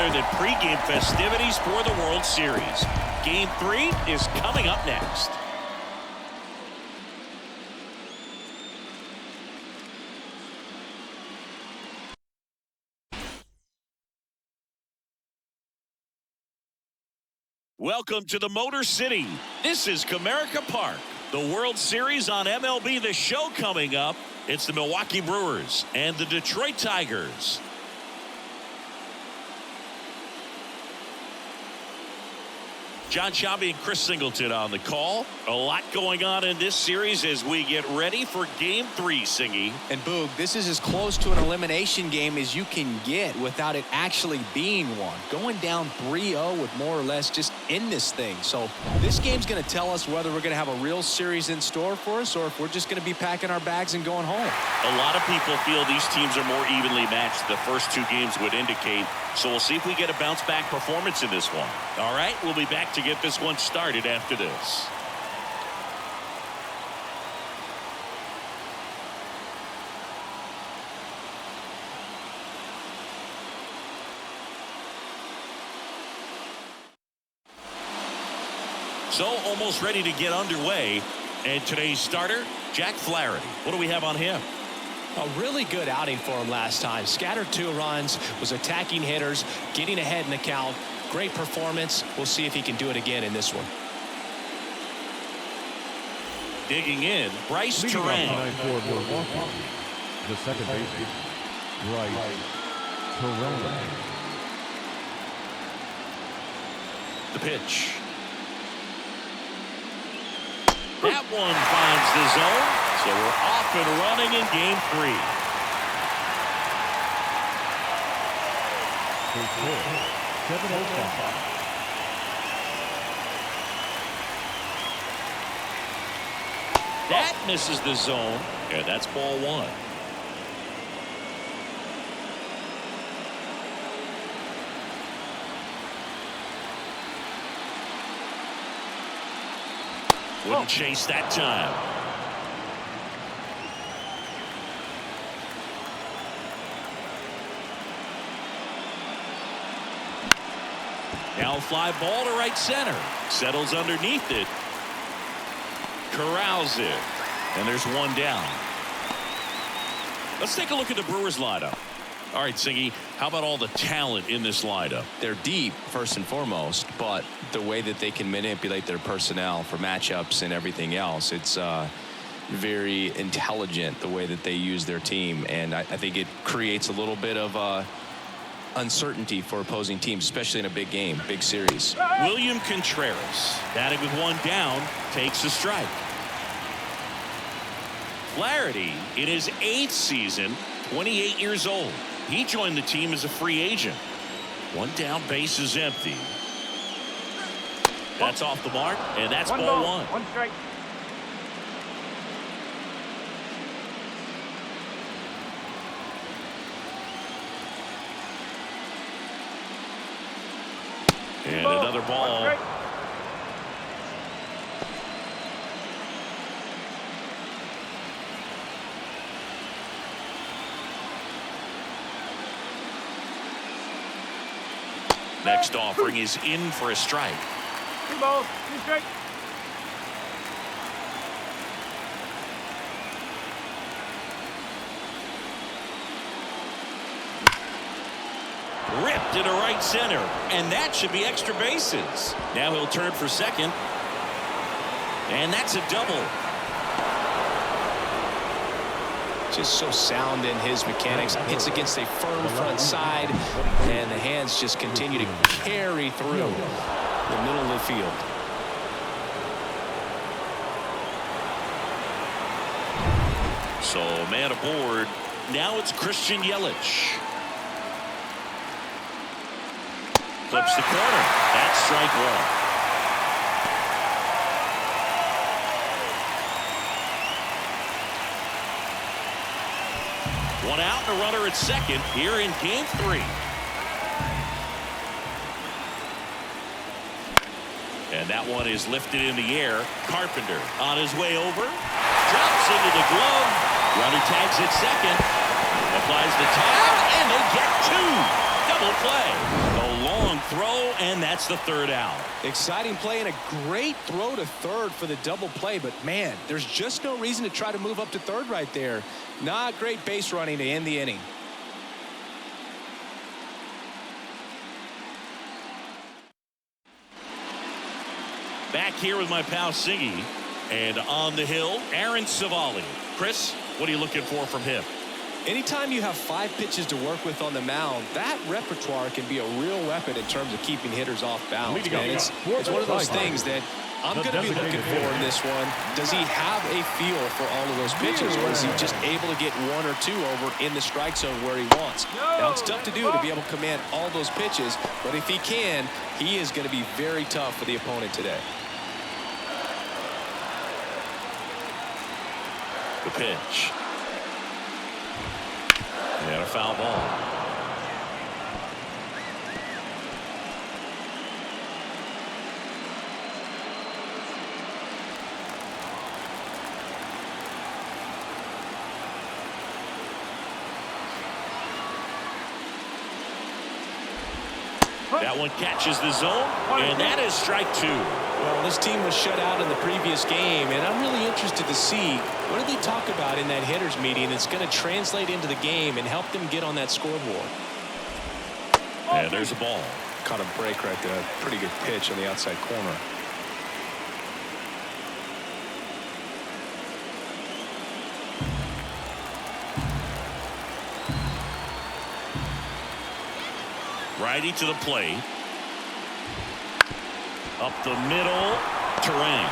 better than pregame festivities for the World Series. Game 3 is coming up next. Welcome to the Motor City. This is Comerica Park. The World Series on MLB The Show coming up. It's the Milwaukee Brewers and the Detroit Tigers. John Sciambi and Chris Singleton on the call. A lot going on in this series as we get ready for Game 3, Singy. And Boog, this is as close to an elimination game as you can get without it actually being one. Going down 3-0 would more or less just end this thing. So this game's going to tell us whether we're going to have a real series in store for us or if we're just going to be packing our bags and going home. A lot of people feel these teams are more evenly matched. The first two games would indicate. So we'll see if we get a bounce-back performance in this one. All right, we'll be back to get this one started after this. So almost ready to get underway. And today's starter, Jack Flaherty. What do we have on him? A really good outing for him last time. Scattered 2 runs, was attacking hitters, getting ahead in the count. Great performance. We'll see if he can do it again in this one. Digging in, Bryce Terang. The second baseman, Bryce Terang. The pitch. That one finds the zone, so we're off and running in Game 3. That misses the zone, and that's ball 1. Wouldn't chase that time. Now fly ball to right center. Settles underneath it. Corrals it. And there's one down. Let's take a look at the Brewers lineup. All right, Singy, how about all the talent in this lineup? They're deep, first and foremost, but the way that they can manipulate their personnel for matchups and everything else, it's very intelligent the way that they use their team. And I think it creates a little bit of uncertainty for opposing teams, especially in a big game, big series. William Contreras, batting with one down, takes a strike. Flaherty, in his 8th season, 28 years old. He joined the team as a free agent. One down, base is empty. That's off the mark, and that's ball 1. 1 strike. And another ball. Next offering is in for a strike. 2 balls, 2 strikes. Ripped into right center, and that should be extra bases. Now he'll turn for second, and that's a double. Just so sound in his mechanics. Hits against a firm front side, and the hands just continue to carry through the middle of the field. So man aboard. Now it's Christian Yelich. Flips the corner. That's strike 1. One out and a runner at second here in Game 3. And that one is lifted in the air. Carpenter on his way over. Drops into the glove. Runner tags at second. Applies the tag, and they get 2. Double play. A throw, and that's the third out. Exciting play and a great throw to third for the double play, but man, there's just no reason to try to move up to third right there. Not great base running to end the inning. Back here with my pal Siggy, and on the hill, Aaron Savali. Chris, what are you looking for from him? Anytime you have 5 pitches to work with on the mound, that repertoire can be a real weapon in terms of keeping hitters off balance. Man, it's one of those things that I'm going to be looking for in this one. Does he have a feel for all of those pitches, or is he just able to get 1 or 2 over in the strike zone where he wants? Now, it's tough to do to be able to command all those pitches, but if he can, he is going to be very tough for the opponent today. The pitch. And a foul ball. That one catches the zone, and that is strike 2. Well, this team was shut out in the previous game, and I'm really interested to see what do they talk about in that hitters meeting that's going to translate into the game and help them get on that scoreboard. And there's a ball. Caught a break right there. Pretty good pitch on the outside corner. Righty to the plate. Up the middle. Terrain.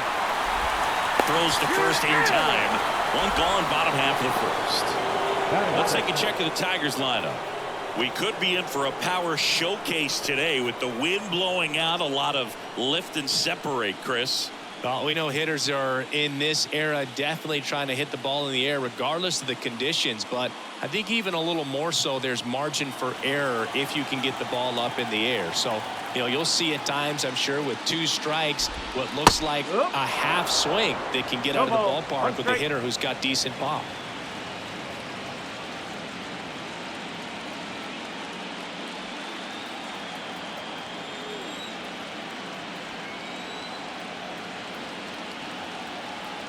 Throws to first in time. One gone, bottom half of the first. Let's take a check of the Tigers lineup. We could be in for a power showcase today with the wind blowing out, a lot of lift and separate, Chris. Well, we know hitters are in this era definitely trying to hit the ball in the air regardless of the conditions, but I think even a little more so there's margin for error if you can get the ball up in the air. So, you'll see at times, I'm sure, with 2 strikes, what looks like a half swing that can get out of the ballpark with a hitter who's got decent pop.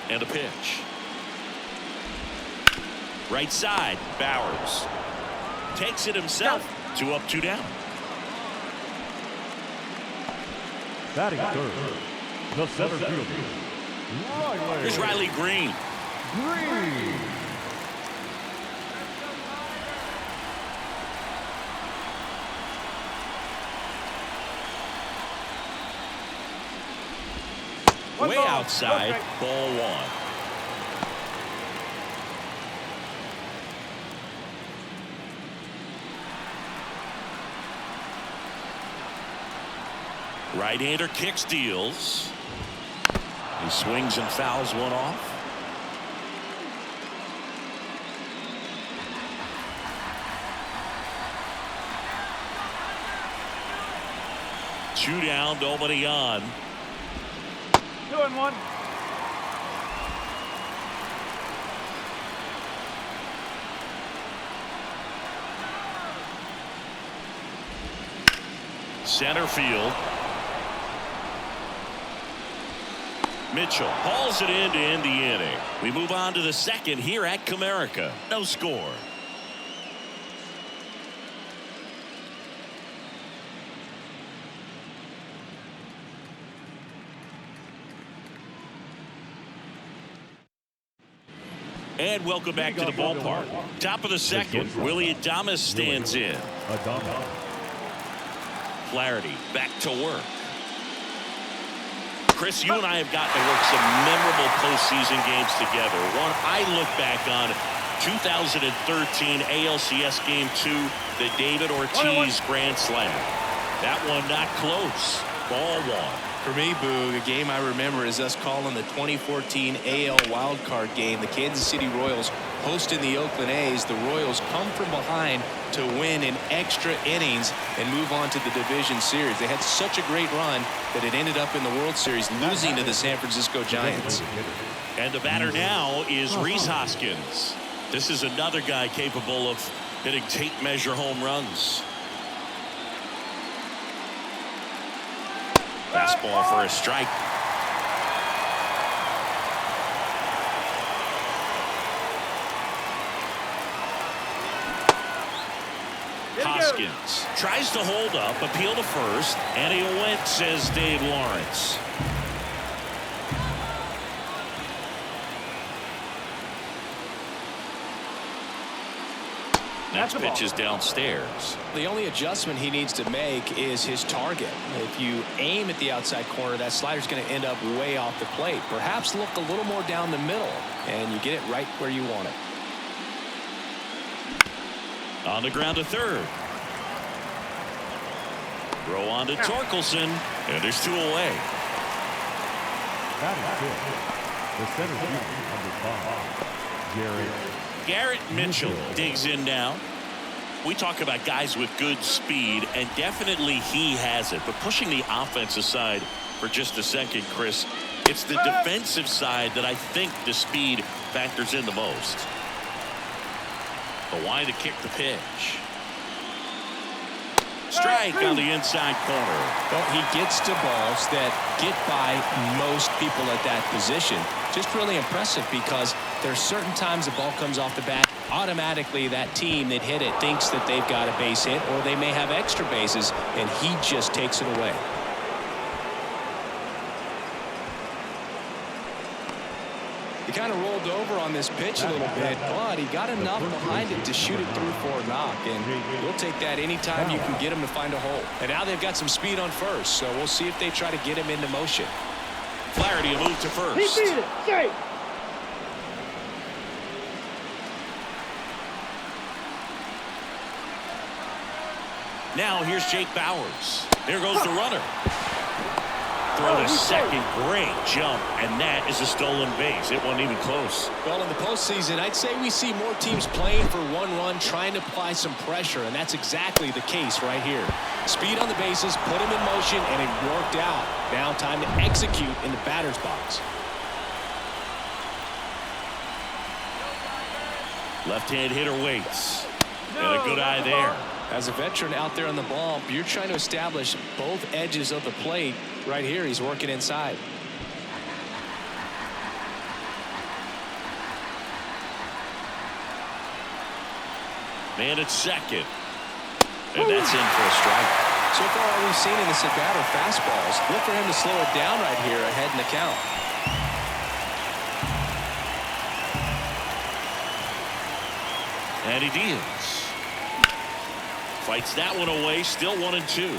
And a pitch. Right side, Bowers. Takes it himself. 2 up, 2 down. Batting third, the center fielder, Here's Riley Green. Way outside, ball 1. Right-hander kicks, deals. He swings and fouls one off. Two down, nobody on. 2-1. Center field. Mitchell hauls it in to end the inning. We move on to the second here at Comerica. No score. And welcome back to the ballpark. Top of the second, Willie Adames stands in. Flaherty back to work. Chris, you and I have gotten to work some memorable postseason games together. One I look back on, 2013 ALCS Game 2, the David Ortiz Grand Slam. That one not close. Ball 1. For me, Boog, a game I remember is us calling the 2014 AL wildcard game. The Kansas City Royals hosting the Oakland A's. The Royals come from behind to win in extra innings and move on to the division series. They had such a great run that it ended up in the World Series losing to the San Francisco Giants. And the batter now is Rhys Hoskins. This is another guy capable of hitting tape measure home runs. fastball for a strike. Hoskins tries to hold up, appeal to first, and he went, says Dave Lawrence. Next pitch is downstairs. The only adjustment he needs to make is his target. If you aim at the outside corner, that slider's going to end up way off the plate. Perhaps look a little more down the middle, and you get it right where you want it. On the ground to third. Throw on to Torkelson, and there's 2 away. That is good. The center fielder, number 5, Garrett Mitchell digs in now. We talk about guys with good speed, and definitely he has it. But pushing the offense aside for just a second, Chris, it's the defensive side that I think the speed factors in the most. The line to kick the pitch. Strike on the inside corner. Well, he gets to balls that get by most people at that position. Just really impressive because there's certain times the ball comes off the bat, automatically that team that hit it thinks that they've got a base hit, or they may have extra bases, and he just takes it away. He kind of rolled over on this pitch a little bit, but he got enough behind it to shoot it through for a knock, and you'll take that anytime you can get him to find a hole. And now they've got some speed on first, so we'll see if they try to get him into motion. Flaherty a move to first. He beat it. Safe. Now here's Jake Bowers. There goes the runner. Throw to second. Great jump, and that is a stolen base. It wasn't even close. Well, in the postseason, I'd say we see more teams playing for one run, trying to apply some pressure, and that's exactly the case right here. Speed on the bases, put him in motion, and it worked out. Now time to execute in the batter's box. Left-hand hitter waits. And a good eye there. As a veteran out there on the ball, you're trying to establish both edges of the plate. Right here, he's working inside. Man at second. And that's in for a strike. So far, all we've seen in this at-bat are fastballs. Look for him to slow it down right here ahead in the count. And he deals. Fights that one away. Still 1-2.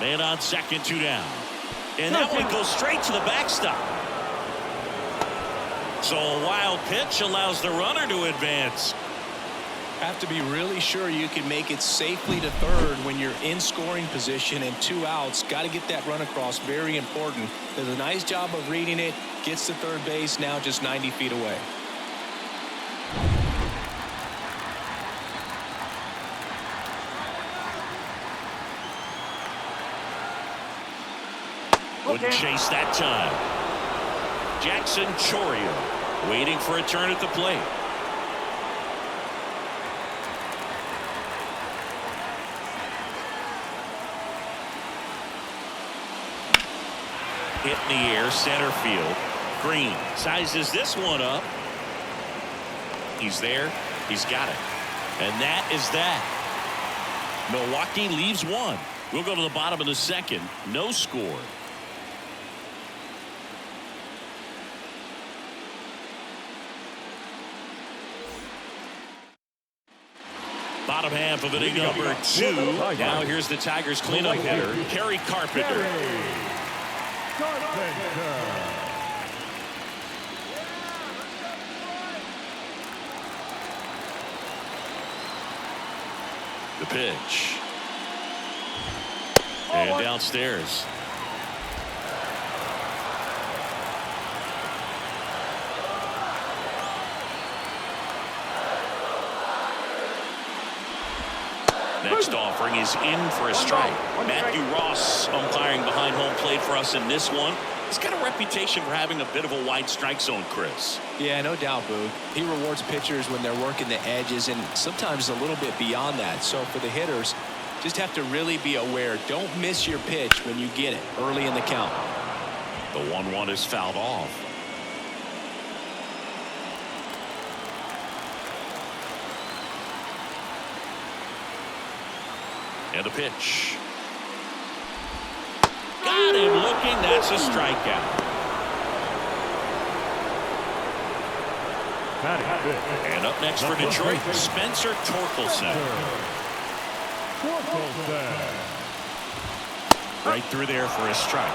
Man on second, 2 down. And that one goes straight to the backstop. So a wild pitch allows the runner to advance. Have to be really sure you can make it safely to third when you're in scoring position and 2 outs. Got to get that run across. Very important. Does a nice job of reading it. Gets to third base. Now just 90 feet away. Wouldn't chase that time. Jackson Chourio waiting for a turn at the plate. Hit in the air, center field. Green sizes this one up. He's there. He's got it. And that is that. Milwaukee leaves one. We'll go to the bottom of the second. No score. Bottom half of inning number 2. Now here's the Tigers cleanup hitter, Kerry Carpenter. The pitch. And downstairs. Next offering is in for a strike. Matthew Ross umpiring behind home plate for us in this one. He's got a reputation for having a bit of a wide strike zone, Chris. Yeah, no doubt, Boog. He rewards pitchers when they're working the edges and sometimes a little bit beyond that. So for the hitters, just have to really be aware. Don't miss your pitch when you get it early in the count. The 1-1 is fouled off. And the pitch. Got him looking. That's a strikeout. And up next for Detroit, Spencer Torkelson. Right through there for a strike.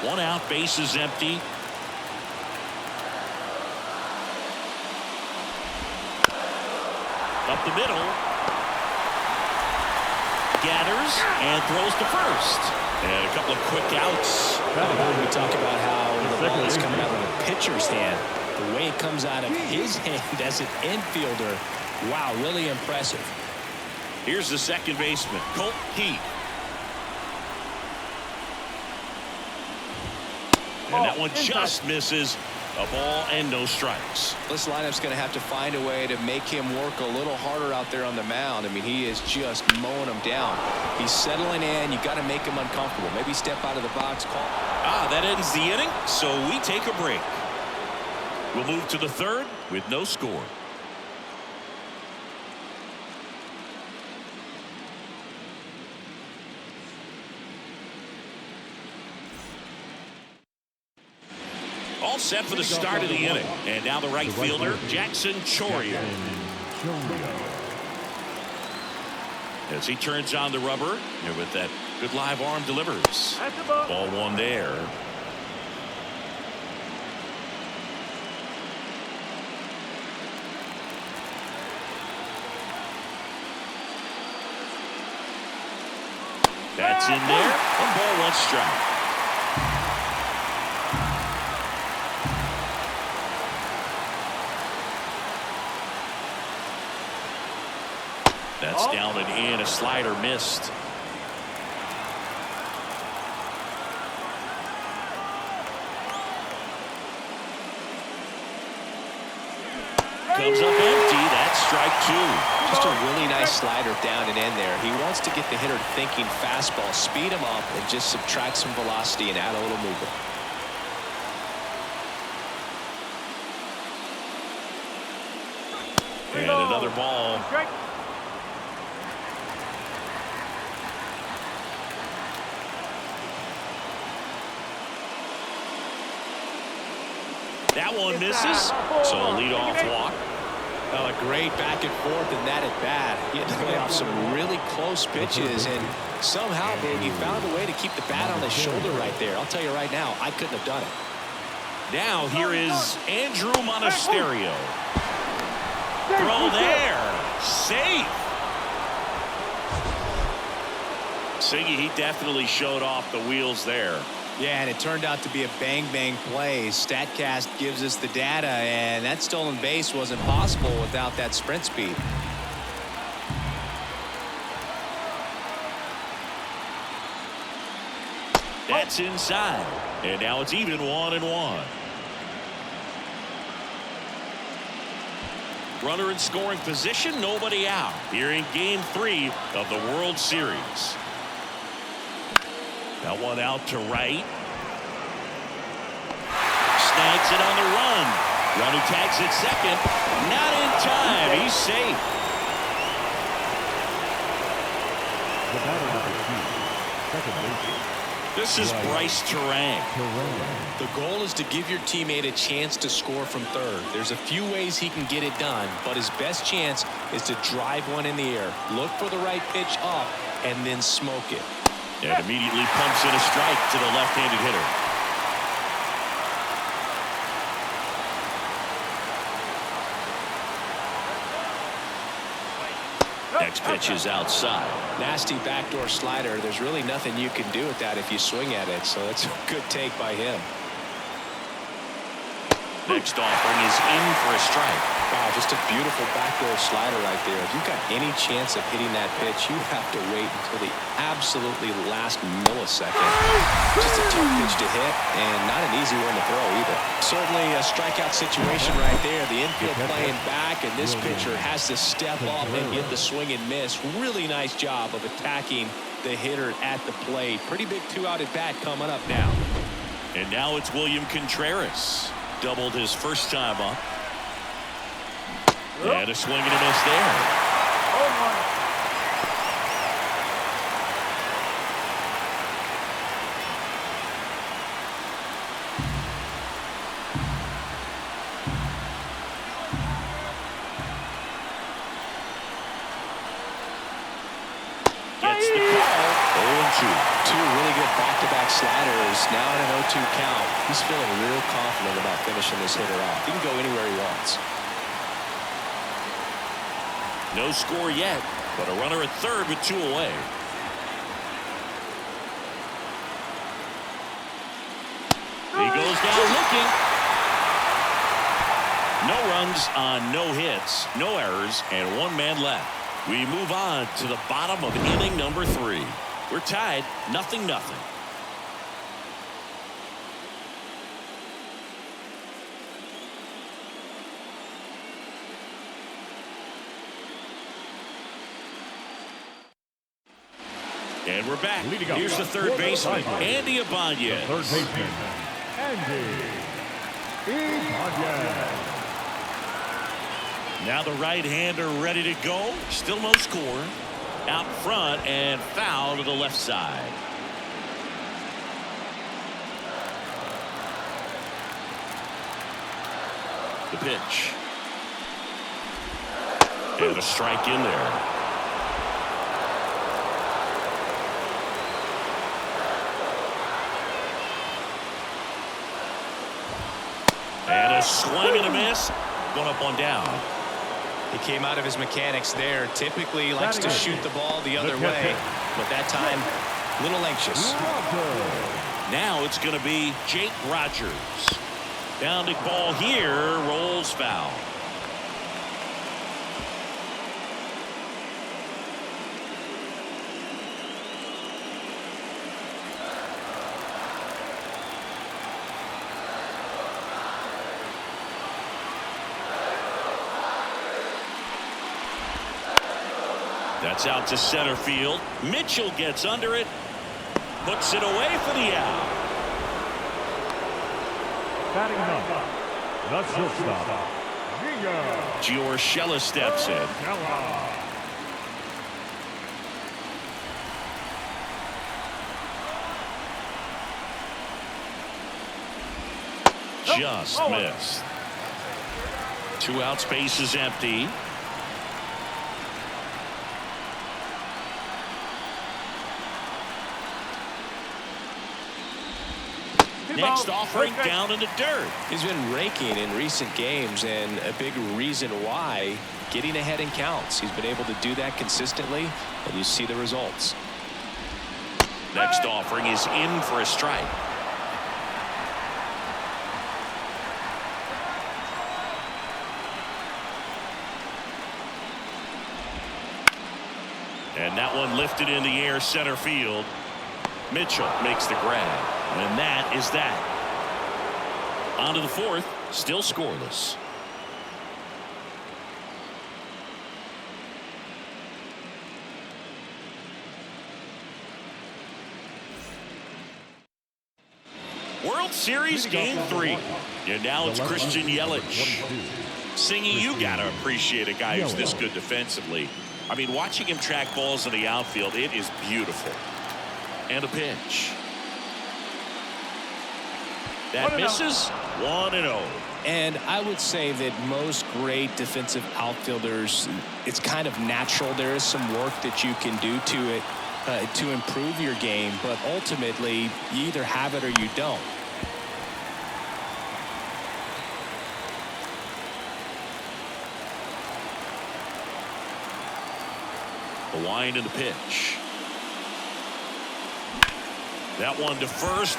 One out, base is empty. Up the middle. Gathers and throws to first. And a couple of quick outs. We talk about how the ball is coming out of the pitcher's hand. The way it comes out of his hand as an infielder. Wow, really impressive. Here's the second baseman, Colt Heath. And that one just misses. A ball and no strikes. This lineup's going to have to find a way to make him work a little harder out there on the mound. I mean, he is just mowing them down. He's settling in. You got to make him uncomfortable. Maybe step out of the box. That ends the inning, so we take a break. We'll move to the third with no score. All set for the start of the inning. And now the right fielder, Jackson Chourio. As he turns on the rubber, and with that good live arm delivers. Ball one there. That's in there. 1 ball, 1 strike. That's down and in. A slider missed. Comes up empty. That's strike 2. Just a really nice slider down and in there. He wants to get the hitter thinking fastball, speed him up, and just subtract some velocity and add a little movement. And another ball. That one misses, so a leadoff walk. A great back and forth in that at bat. He had to play off some really close pitches, and somehow, Big, he found a way to keep the bat on his shoulder right there. I'll tell you right now, I couldn't have done it. Now here is Andrew Monasterio. Throw there. Safe. Siggy, he definitely showed off the wheels there. Yeah, and it turned out to be a bang-bang play. StatCast gives us the data, and that stolen base wasn't possible without that sprint speed. That's inside. And now it's even 1-1. Runner in scoring position, nobody out. Here in Game 3 of the World Series. That one out to right. Snags it on the run. Runner tags it second. Not in time. He's safe. The batter number 2, second baseman. This is Bryce Terang. The goal is to give your teammate a chance to score from third. There's a few ways he can get it done, but his best chance is to drive one in the air. Look for the right pitch up and then smoke it. And immediately pumps in a strike to the left-handed hitter. Next pitch is outside. Nasty backdoor slider. There's really nothing you can do with that if you swing at it. So that's a good take by him. Next offering is in for a strike. Wow, just a beautiful backdoor slider right there. If you've got any chance of hitting that pitch, you have to wait until the absolutely last millisecond. Just a tough pitch to hit, and not an easy one to throw either. Certainly a strikeout situation right there. The infield playing back, and this pitcher has to step up and get the swing and miss. Really nice job of attacking the hitter at the plate. Pretty big two-out at bat coming up now. And now it's William Contreras. Doubled his first time up. And a swing and a miss there. Gets the call. 0-2. Two really good back-to-back sliders. Now in an 0-2 count. He's feeling real confident about finishing this hitter off. He can go anywhere he wants. No score yet, but a runner at third with 2 away. He goes down looking. No runs on no hits, no errors, and 1 man left. We move on to the bottom of inning number 3. We're tied 0-0. And we're back. Here's the third baseman, Andy Ibanez. Third baseman, Andy Ibanez. Now the right-hander ready to go. Still no score. Out front and foul to the left side. The pitch. And a strike in there. And a swing and a miss. Going up, one down. He came out of his mechanics there. Typically likes to shoot the ball the other way, but that time a little anxious. Now it's going to be Jake Rogers. Bounding ball here, rolls foul. That's out to center field. Mitchell gets under it. Puts it away for the out. Batting up, the shortstop, Giorgella steps in. Just missed. 2 outs, base is empty. Next offering down in the dirt. He's been raking in recent games, and a big reason why, getting ahead in counts. He's been able to do that consistently, and you see the results. Next offering is in for a strike. And that one lifted in the air, center field. Mitchell makes the grab. And that is that. On to the 4th, still scoreless. World Series Game 3. And now it's Christian Yelich. Singing, you got to appreciate a guy who's this good defensively. I mean, watching him track balls in the outfield, it is beautiful. And a pitch. That misses. 1-0. And I would say that most great defensive outfielders, it's kind of natural. There is some work that you can do to it to improve your game, but ultimately you either have it or you don't. The wind and the pitch. That one to first.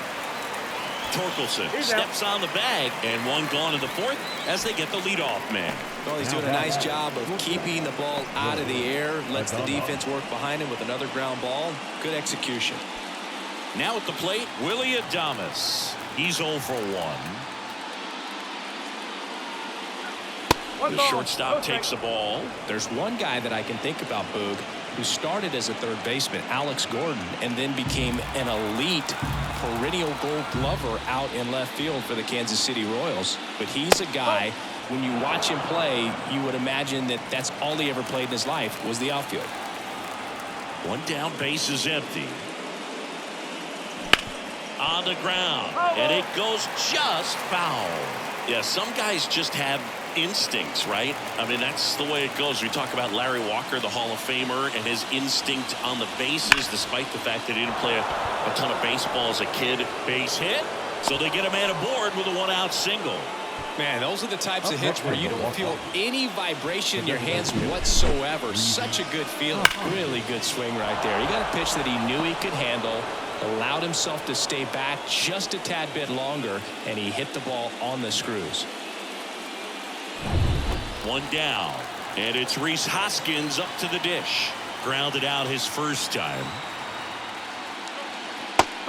Torkelson steps on the bag, and one gone in the fourth as they get the leadoff man. Well, he's doing a nice job of keeping the ball out of the air, lets the defense work behind him with another ground ball. Good execution. Now at the plate, Willie Adames. He's 0 for 1. The shortstop takes the ball. There's one guy that I can think about, Boog, who started as a third baseman, Alex Gordon, and then became an elite perennial Gold Glover out in left field for the Kansas City Royals. But he's a guy, when you watch him play, you would imagine that that's all he ever played in his life was the outfield. One down, base is empty. On the ground, and it goes just foul. Yeah, some guys just have instincts, right? I mean, that's the way it goes. We talk about Larry Walker, the Hall of Famer, and his instinct on the bases, despite the fact that he didn't play a ton of baseball as a kid. Base hit, so they get a man aboard with a one-out single. Man, those are the types of hits where you don't feel any vibration in your hands whatsoever. Such a good feeling. Really good swing right there. He got a pitch that he knew he could handle, allowed himself to stay back just a tad bit longer, and he hit the ball on the screws. One down, and it's Rhys Hoskins up to the dish. Grounded out his first time.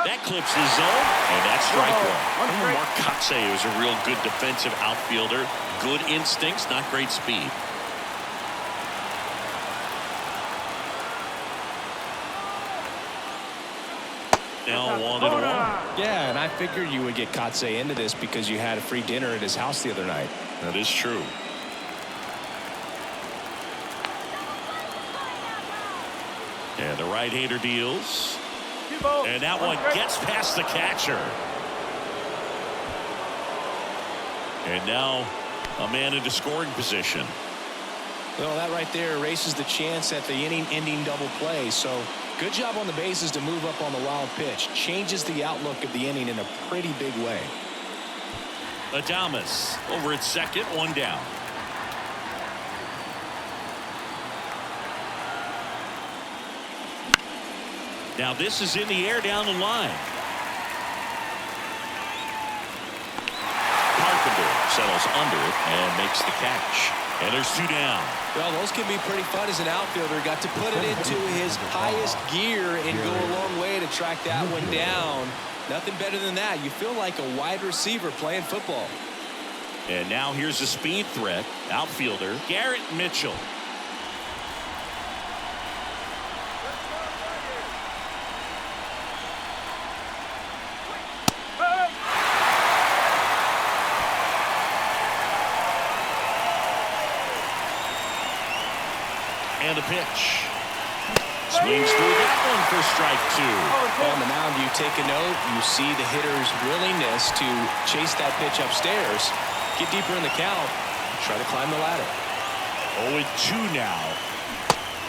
That clips the zone, and that's strike one. Mark Kotsay was a real good defensive outfielder. Good instincts, not great speed. Now 1-1. Yeah, and I figured you would get Kotsay into this because you had a free dinner at his house the other night. That is true. And the right-hander deals. And that one gets past the catcher. And now a man into scoring position. Well, that right there erases the chance at the inning-ending double play. So good job on the bases to move up on the wild pitch. Changes the outlook of the inning in a pretty big way. Adames over at second, one down. Now this is in the air down the line. Carpenter settles under it and makes the catch. And there's two down. Well, those can be pretty fun as an outfielder. Got to put it into his highest gear and go a long way to track that one down. Nothing better than that. You feel like a wide receiver playing football. And now here's a speed threat. Outfielder Garrett Mitchell. And a pitch. Swings through that one for strike two. On the mound, you take a note. You see the hitter's willingness to chase that pitch upstairs, get deeper in the count, try to climb the ladder. 0-2 now.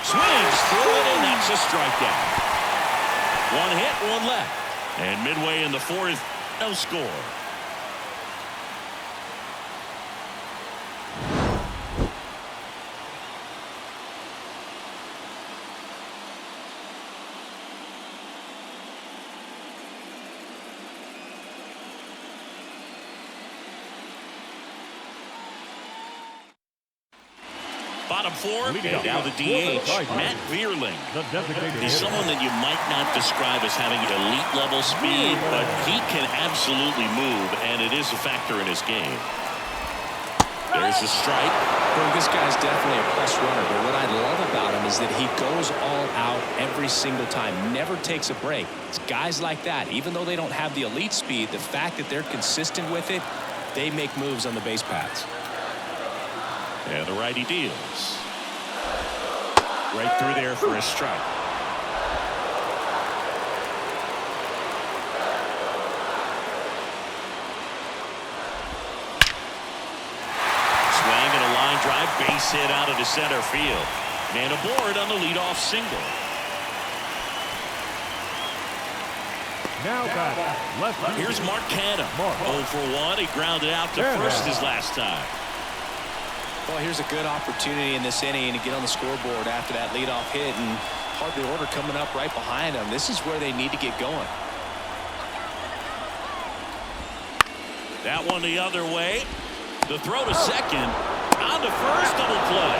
Swings through it, and that's a strikeout. One hit, one left. And midway in the fourth, no score. Bottom four, and now the DH, Matt Vierling. He's someone that you might not describe as having elite-level speed, but he can absolutely move, and it is a factor in his game. There's a strike. Well, this guy's definitely a plus runner, but what I love about him is that he goes all out every single time, never takes a break. It's guys like that, even though they don't have the elite speed, the fact that they're consistent with it, they make moves on the base paths. And the righty deals. Right through there for a strike. Swing and a line drive, base hit out of the center field. Man aboard on the leadoff single. Now back. Left. Here's Mark Canham. 0 for 1. He grounded out to first his last time. Well, here's a good opportunity in this inning to get on the scoreboard after that leadoff hit, and hardly order coming up right behind them. This is where they need to get going. That one the other way. The throw to second. On to first, double play.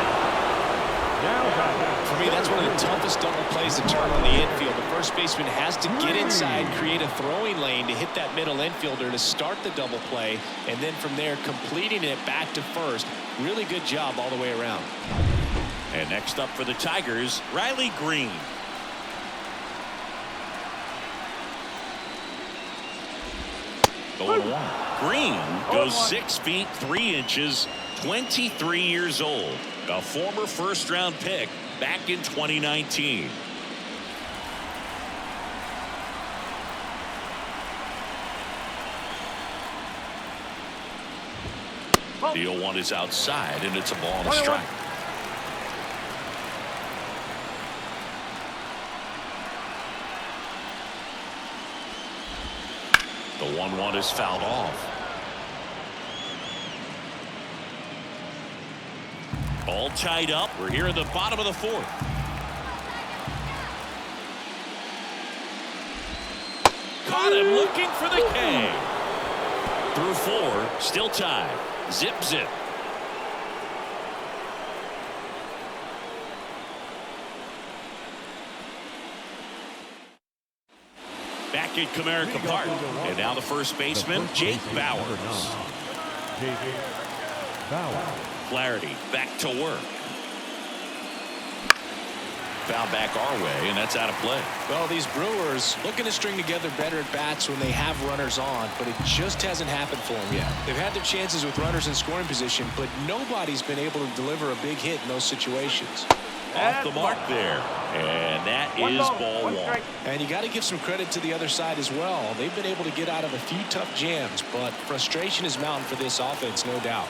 For me, that's one of the toughest double plays to turn on the infield. The first baseman has to get inside, create a throwing lane to hit that middle infielder to start the double play, and then from there completing it back to first. Really good job all the way around. And next up for the Tigers, Riley Green. The 1-1. Green goes 6 feet 3 inches, 23 years old. A former first-round pick back in 2019. The 0-1 is outside, and it's a ball and a strike. The 1-1 is fouled off. All tied up. We're here at the bottom of the fourth. Caught him looking for the K. Through 4, still tied. Zip, zip. Back at Comerica Park. And now the first baseman, Jake Bauers. Flaherty back to work. Foul back our way, and that's out of play. Well, these Brewers looking to string together better at bats when they have runners on, but it just hasn't happened for them yet. They've had their chances with runners in scoring position, but nobody's been able to deliver a big hit in those situations. Off the mark there, and that is ball 1. And you got to give some credit to the other side as well. They've been able to get out of a few tough jams, but frustration is mounting for this offense, no doubt.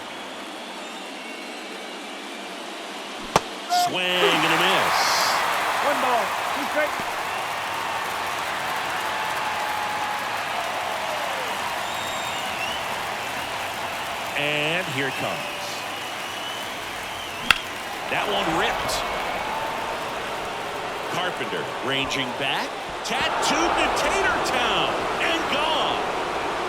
Swing and a miss. 1 ball, 2 strikes. And here it comes. That one ripped. Carpenter ranging back. Tattooed to Tatertown and gone.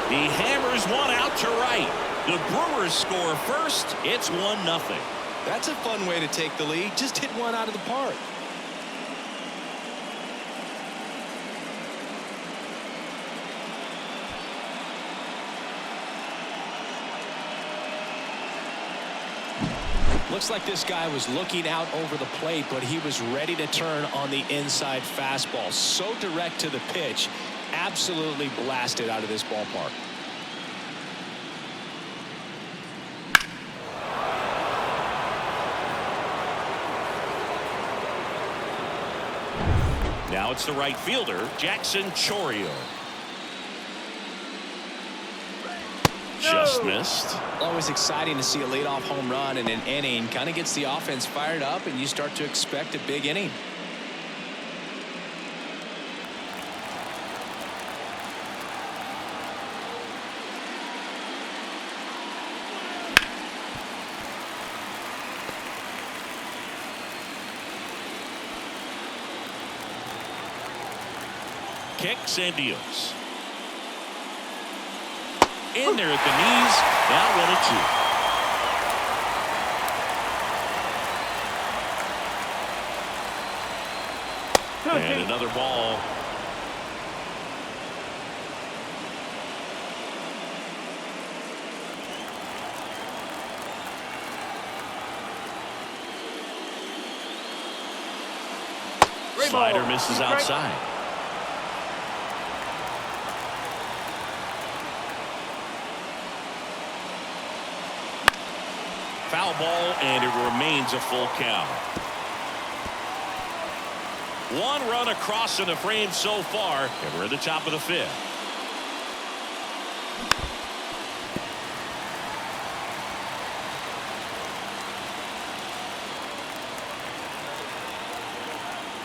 He hammers one out to right. The Brewers score first. It's 1-0. That's a fun way to take the lead. Just hit one out of the park. Looks like this guy was looking out over the plate, but he was ready to turn on the inside fastball. So direct to the pitch. Absolutely blasted out of this ballpark. Now it's the right fielder, Jackson Chourio. Just missed. Always exciting to see a leadoff home run in an inning. Kind of gets the offense fired up, and you start to expect a big inning. Kicks and deals. In there at the knees. Now 1-2. And another ball. Slider misses outside. Foul ball, and it remains a full count. 1 run across in the frame so far, and we're at the top of the 5th.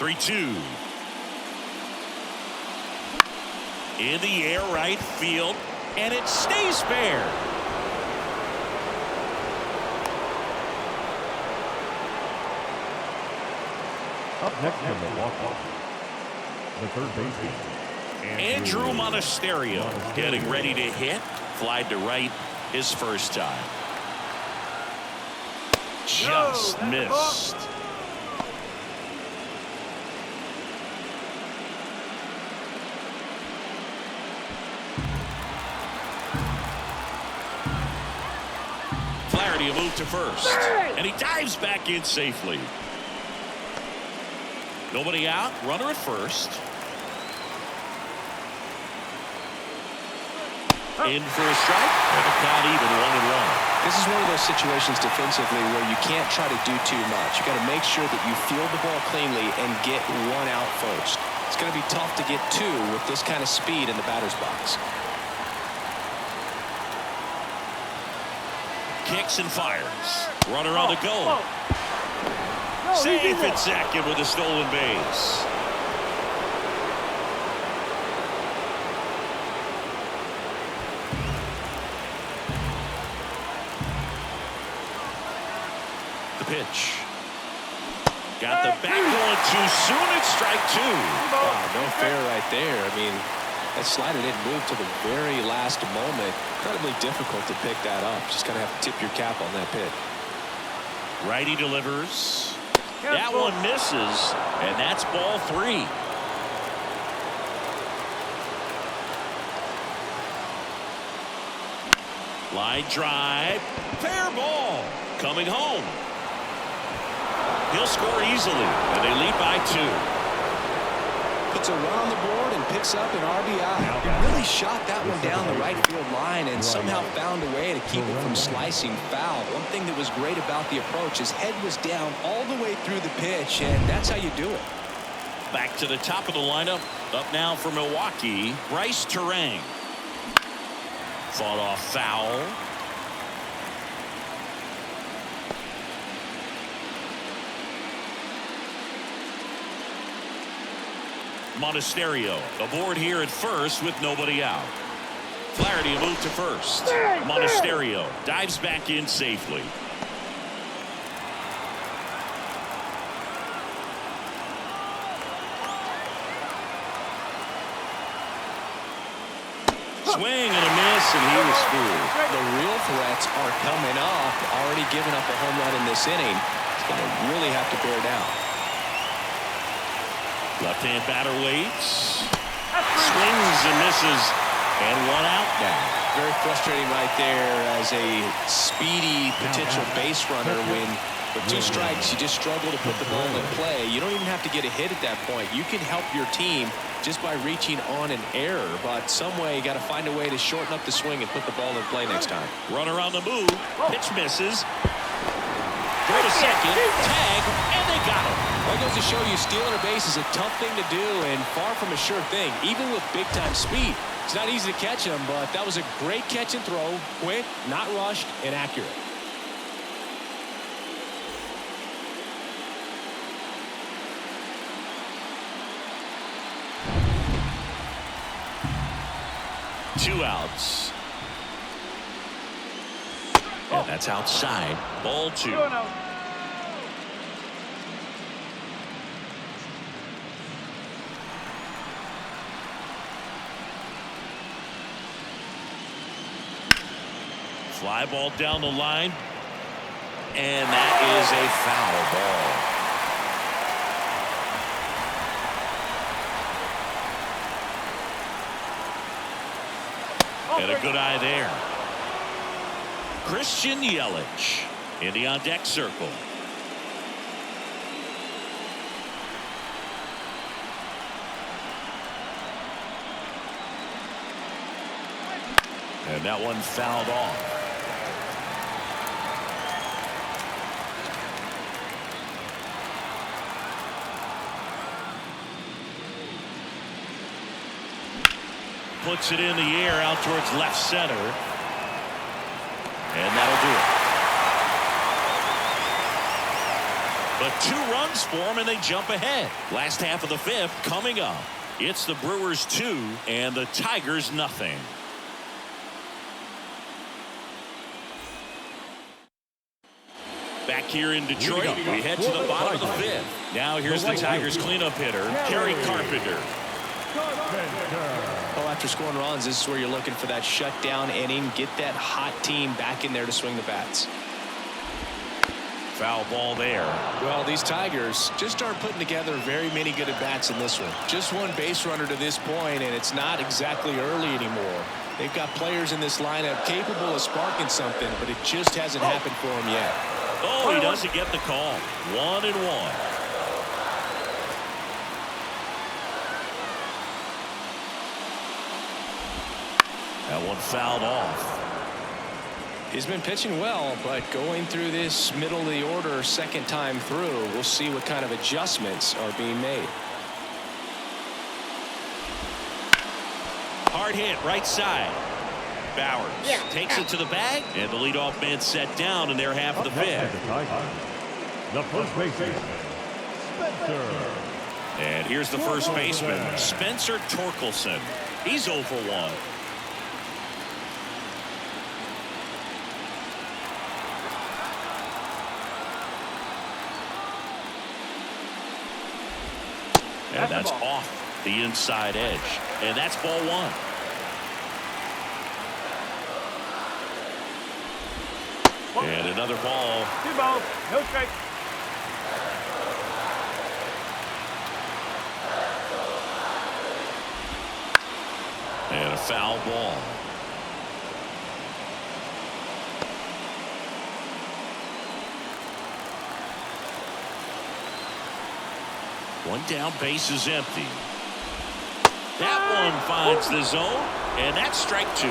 Three-two. In the air, right field, and it stays fair. Up next from the walk-off, the third baseman, Andrew Monasterio getting ready to hit. Flied to right his first time. Just missed. Flaherty a move to first. And he dives back in safely. Nobody out. Runner at first. In for a strike. And the count even 1-1. This is one of those situations defensively where you can't try to do too much. You got to make sure that you field the ball cleanly and get one out first. It's going to be tough to get two with this kind of speed in the batter's box. Kicks and fires. Runner on the go. Safe at second with a stolen base. The pitch. Got the back going too soon. It's strike two. Wow, no fair right there. I mean, that slider didn't move to the very last moment. Incredibly difficult to pick that up. Just kind of have to tip your cap on that pitch. Righty delivers. That one misses, and that's ball 3. Line drive. Fair ball. Coming home. He'll score easily, and they lead by 2. Puts a run on the board and picks up an RBI. Really shot that one down the right field line and somehow found a way to keep it from slicing foul. One thing that was great about the approach, his head was down all the way through the pitch, and that's how you do it. Back to the top of the lineup. Up now for Milwaukee, Bryce Terang. Fought off foul. Monasterio aboard here at first with nobody out. Flaherty a move to first. Monasterio dives back in safely. Swing and a miss, and he was fooled. The real threats are coming up. Already giving up a home run in this inning. It's going to really have to bear down. Left-hand batter waits. Swings and misses. And one out now. Very frustrating right there as a speedy potential base runner when with 2 strikes you just struggle to put the ball in play. You don't even have to get a hit at that point. You can help your team just by reaching on an error, but some way you got to find a way to shorten up the swing and put the ball in play next time. Runner on the move. Pitch misses. Throw to second. Tag, and they got him. That goes to show you stealing a base is a tough thing to do and far from a sure thing, even with big-time speed. It's not easy to catch him, but that was a great catch and throw. Quick, not rushed, and accurate. Two outs. And that's outside. Ball 2. Fly ball down the line. And that is a foul ball. And a good eye there. Christian Yelich in the on-deck circle. And that one fouled off. Puts it in the air out towards left center. And that'll do it. But 2 runs for them, and they jump ahead. Last half of the 5th coming up. It's the Brewers 2 and the Tigers nothing. Back here in Detroit, we head to the bottom of the 5th. Now here's the Tigers cleanup hitter, Kerry Carpenter. Oh, after scoring runs, this is where you're looking for that shutdown inning, get that hot team back in there to swing the bats. Foul ball there. Well, these Tigers just aren't putting together very many good at-bats in this one. Just one base runner to this point, and it's not exactly early anymore. They've got players in this lineup capable of sparking something, but it just hasn't happened for them yet. Oh, he doesn't get the call. 1-1. That one fouled off. He's been pitching well, but going through this middle of the order second time through, we'll see what kind of adjustments are being made. Hard hit right side. Bowers takes it to the bag, and the leadoff man set down in their half of the fifth. The first baseman, Spencer. And here's the first baseman, Spencer Torkelson. He's 0 for 1. And that's off the inside edge. And that's ball 1. And another ball. 2 balls, no strike. And a foul ball. One down, base is empty. That one finds the zone, and that's strike 2.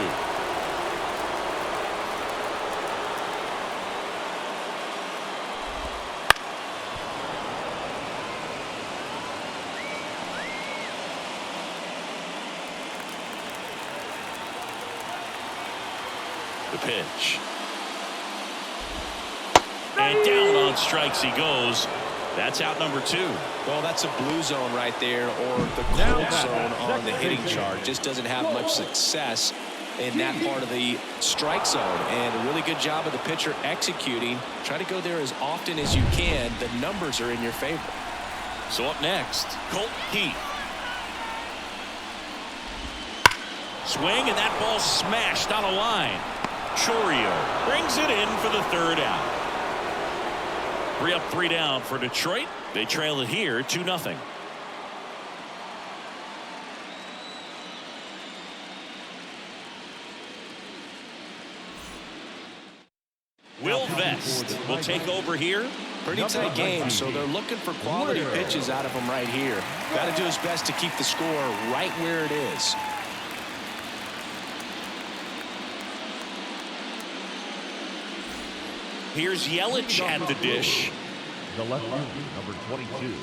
The pitch. And down on strikes he goes. That's out number 2. Well, that's a blue zone right there, or the cold zone on the hitting chart. Just doesn't have much success in that part of the strike zone. And a really good job of the pitcher executing. Try to go there as often as you can. The numbers are in your favor. So up next, Colt Heath. Swing, and that ball smashed on a line. Chorio brings it in for the 3rd out. 3 up, 3 down for Detroit. They trail it here 2-0. Will Vest will take over here. Pretty tight game, so they're looking for quality pitches out of him right here. Got to do his best to keep the score right where it is. Here's Yelich at the dish. The lefty, number 22,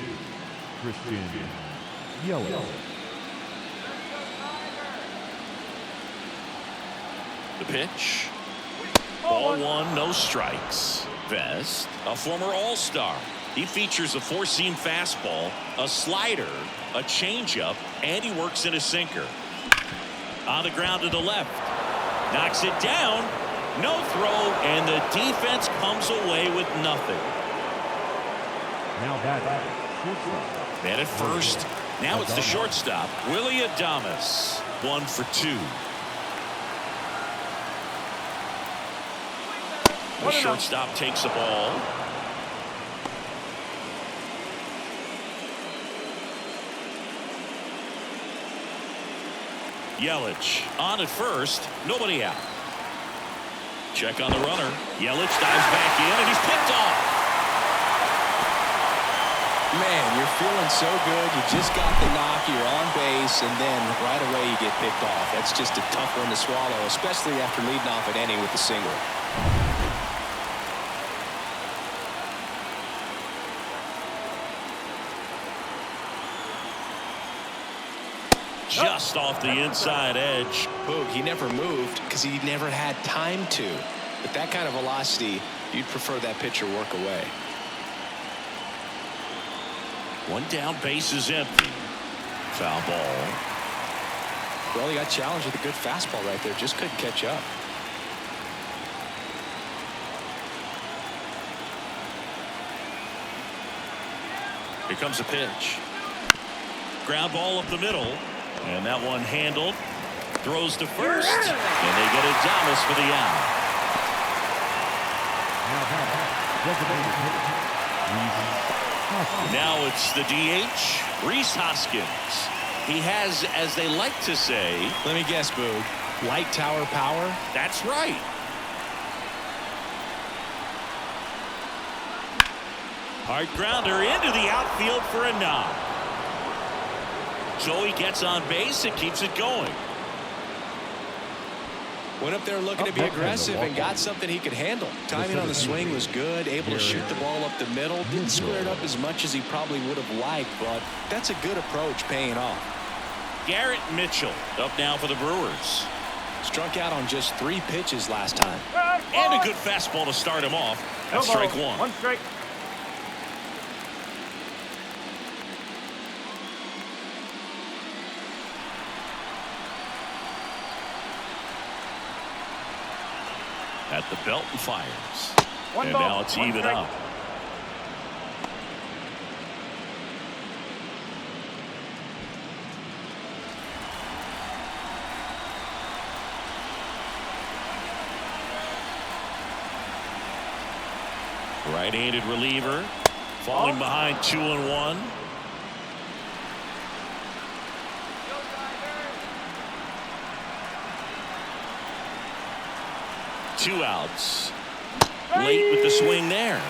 Christian Yelich. The pitch. Ball 1, no strikes. Vest, a former All-Star. He features a 4-seam fastball, a slider, a changeup, and he works in a sinker. On the ground to the left. Knocks it down. No throw, and the defense comes away with nothing. Now batting, shortstop. Man at first. Now it's the shortstop, Willie Adames. 1 for 2. The shortstop takes the ball. Yelich on at first. Nobody out. Check on the runner. Yelich dives back in, and he's picked off. Man, you're feeling so good. You just got the knock. You're on base, and then right away you get picked off. That's just a tough one to swallow, especially after leading off an inning with a single. Just off the inside edge. Boog, he never moved because he never had time to. With that kind of velocity, you'd prefer that pitcher work away. One down, base is empty. Foul ball. Well, he got challenged with a good fastball right there. Just couldn't catch up. Here comes a pitch. Ground ball up the middle. And that one handled Throws to first, and they get Adames for the out. Now it's the DH, Rhys Hoskins. He has, as they like to say, let me guess, Boo, light tower power? That's right. Hard grounder into the outfield for a knock. So he gets on base and keeps it going. Went up there looking to be aggressive and got something he could handle. Timing on the swing was good, able to shoot the ball up the middle. Didn't square it up as much as he probably would have liked, but that's a good approach paying off. Garrett Mitchell up now for the Brewers. Struck out on just 3 pitches last time. And a good fastball to start him off. That's strike one. One strike. At the belt and fires. One and ball, now it's one even strike. up. Right-handed reliever falling behind 2-1. Two outs. Late with the swing there.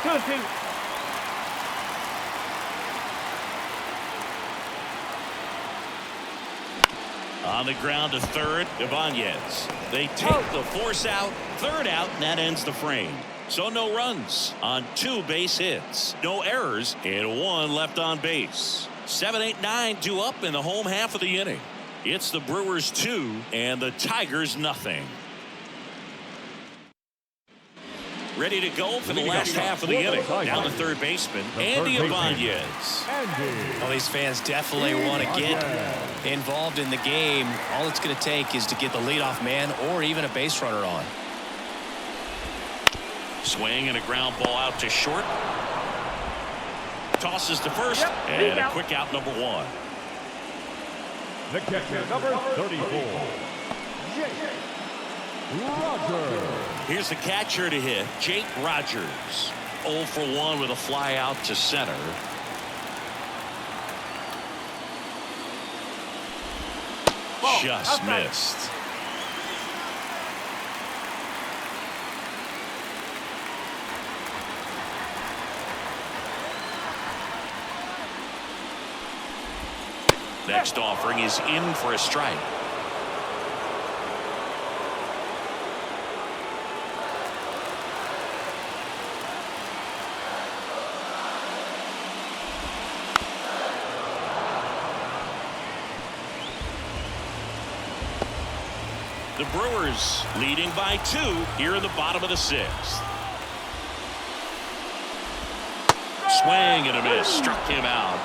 2-2. On the ground to third, Ibanez. They take the force out, third out, and that ends the frame. So no runs on 2 base hits, no errors, and 1 left on base. 7, 8, 9 due up in the home half of the inning. It's the Brewers 2 and the Tigers nothing. Ready to go for the last half of the inning. Down the third baseman, Andy Ibanez. Well, these fans definitely want to get involved in the game. All it's going to take is to get the leadoff man or even a base runner on. Swing and a ground ball out to short. Tosses to first, and a quick out, number 1. The catcher, number 34, Jake Rogers. Here's the catcher to hit, Jake Rogers. 0 for 1 with a fly out to center. Just missed. Next offering is in for a strike. The Brewers leading by 2 here in the bottom of the 6th. Swing and a miss. Struck him out.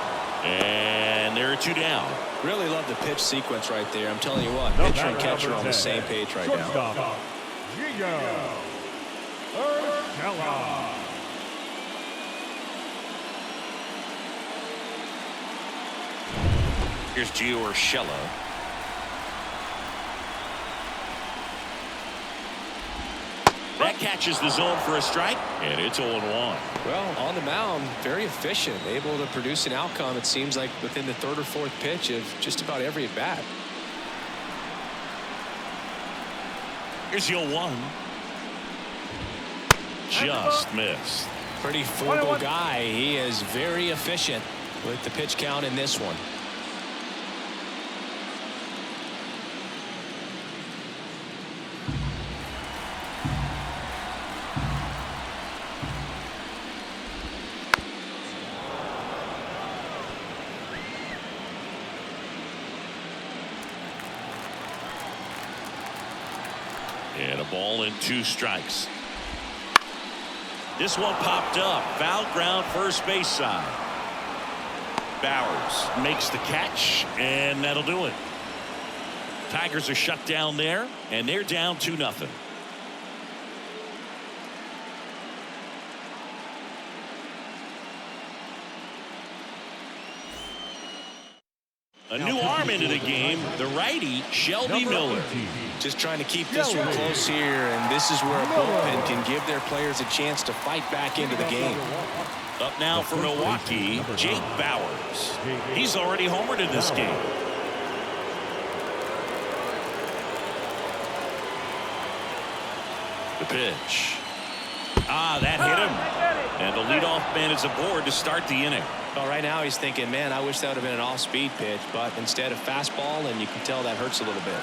And there are 2 down. Really love the pitch sequence right there. I'm telling you what, pitcher and catcher are on the same page right now. Here's Gio Urshela. That catches the zone for a strike, and it's 0-1. Well, on the mound, very efficient, able to produce an outcome, it seems like, within the 3rd or 4th pitch of just about every at bat. Here's the 0-1. Just missed. Pretty frugal guy. He is very efficient with the pitch count in this one. And a ball and 2 strikes. This one popped up. Foul ground, first base side. Bowers makes the catch, and that'll do it. Tigers are shut down there, and they're down 2-0. A new arm into the game, the righty, Shelby Miller. Just trying to keep this one close here, and this is where a bullpen can give their players a chance to fight back into the game. Up now for Milwaukee, Jake Bauers. He's already homered in this game. The pitch. That hit him. And the leadoff man is aboard to start the inning. Well, right now he's thinking, man, I wish that would have been an off-speed pitch, but instead a fastball, and you can tell that hurts a little bit.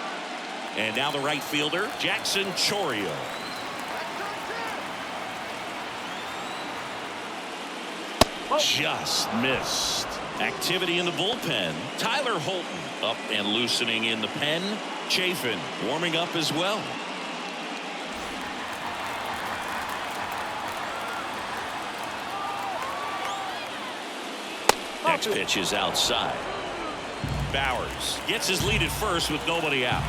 And now the right fielder, Jackson Chourio. Just missed. Activity in the bullpen. Tyler Holton up and loosening in the pen. Chafin warming up as well. Next pitch is outside. Bauers gets his lead at first with nobody out.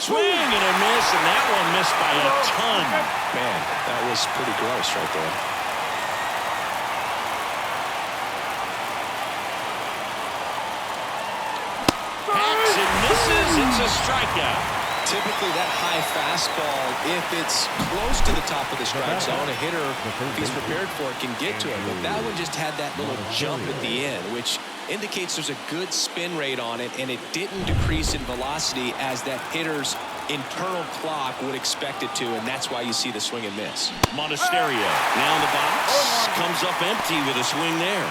Swing and a miss, and that one missed by a ton. Man, that was pretty gross right there. Hacks and misses. It's a strikeout. Typically that high fastball, if it's close to the top of the strike zone, a hitter, if he's prepared for it, can get to it. But that one just had that little jump at the end, which indicates there's a good spin rate on it, and it didn't decrease in velocity as that hitter's internal clock would expect it to, and that's why you see the swing and miss. Monasterio now in the box. Comes up empty with a swing there.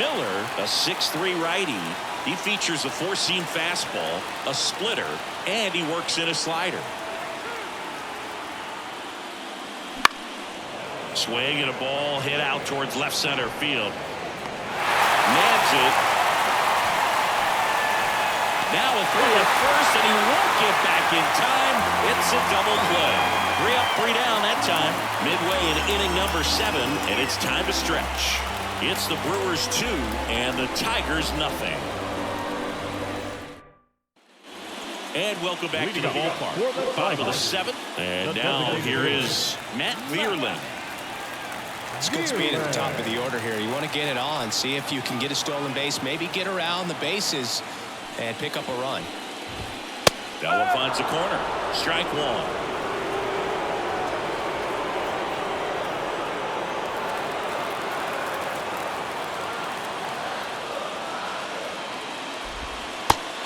Miller, a 6'3" righty. He features a four-seam fastball, a splitter, and he works in a slider. Swing and a ball hit out towards left center field. Nabs it. Now a throw at first, and he won't get back in time. It's a double play. 3 up, 3 down that time. Midway in inning number 7, and it's time to stretch. It's the Brewers 2 and the Tigers nothing. And welcome back to the ballpark. Bottom of the 7th. And now here is Matt Vierling. It's good speed at the top of the order here. You want to get it on, see if you can get a stolen base, maybe get around the bases and pick up a run. That one finds the corner. Strike one.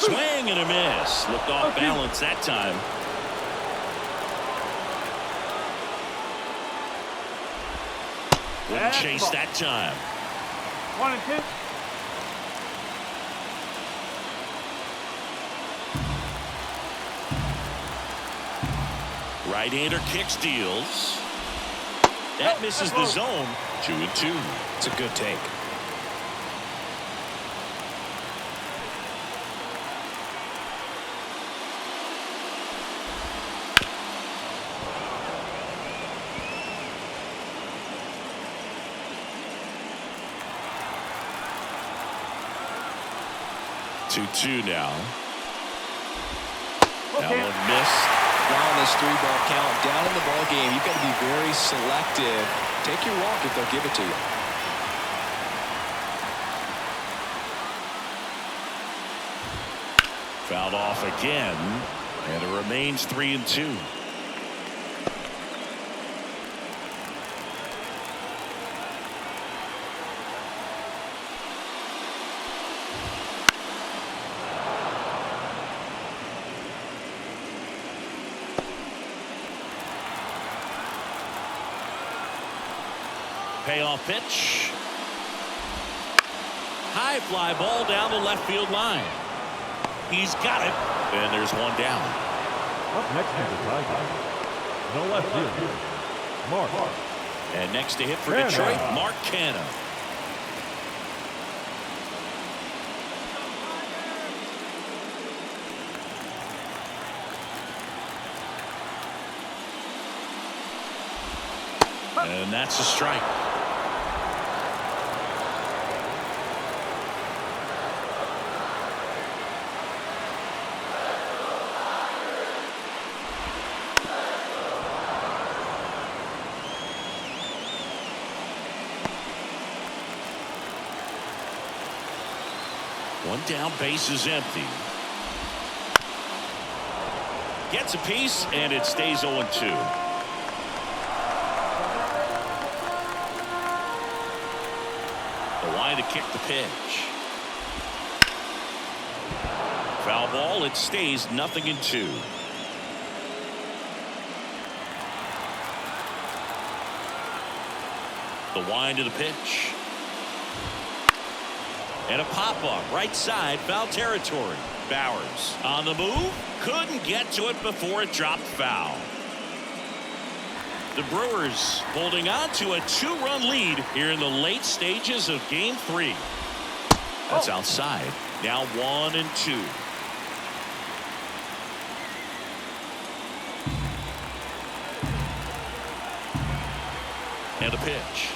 Swing and a miss. Looked off balance that time. Wouldn't chase that time. 1 and 2. Right-hander kicks, deals. That misses the zone. 2 and 2. It's a good take. Two now. That one missed. Now in this 3-ball count, down in the ball game, you've got to be very selective. Take your walk if they'll give it to you. Fouled off again, and it remains 3 and 2. Payoff pitch. High fly ball down the left field line. He's got it, and there's one down. Up next to the Tigers, no left field, Mark. And next to hit for Detroit, Mark Canha. And that's a strike. One down, base is empty. Gets a piece, and it stays 0-2. The line to kick the pitch. Foul ball. It stays 0-2. The wind to the pitch. And a pop-up right side, foul territory. Bowers on the move. Couldn't get to it before it dropped foul. The Brewers holding on to a 2-run lead here in the late stages of Game 3. That's outside. Now 1-2. And a pitch.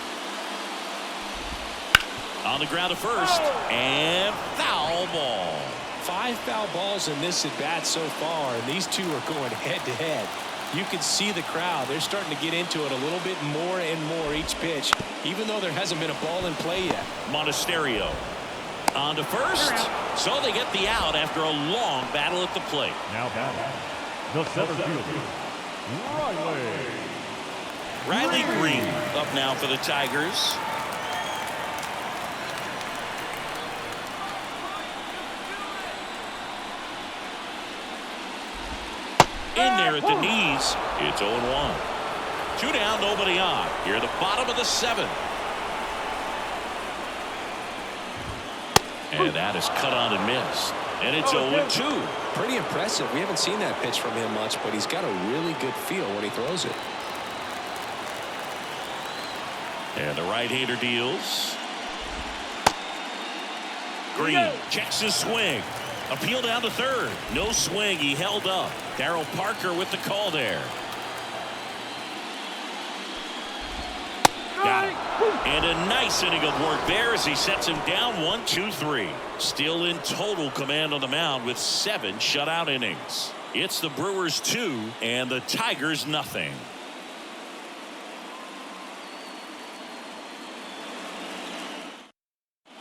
On the ground to first, and foul ball. 5 foul balls in this at bat so far, and these two are going head to head. You can see the crowd. They're starting to get into it a little bit more and more each pitch, even though there hasn't been a ball in play yet. Monasterio on to first, so they get the out after a long battle at the plate. Now batting, the center fielder, Riley Green up now for the Tigers. In there at the knees. It's 0-1. 2 down, nobody on. Here at the bottom of the 7th. And that is cut on and missed. And it's 0-2. Pretty impressive. We haven't seen that pitch from him much, but he's got a really good feel when he throws it. And the right-hander deals. Green checks his swing. Appeal down to third. No swing. He held up. Darryl Parker with the call there. Got it. And a nice inning of work there as he sets him down 1-2-3. Still in total command on the mound with 7 shutout innings. It's the Brewers 2 and the Tigers nothing.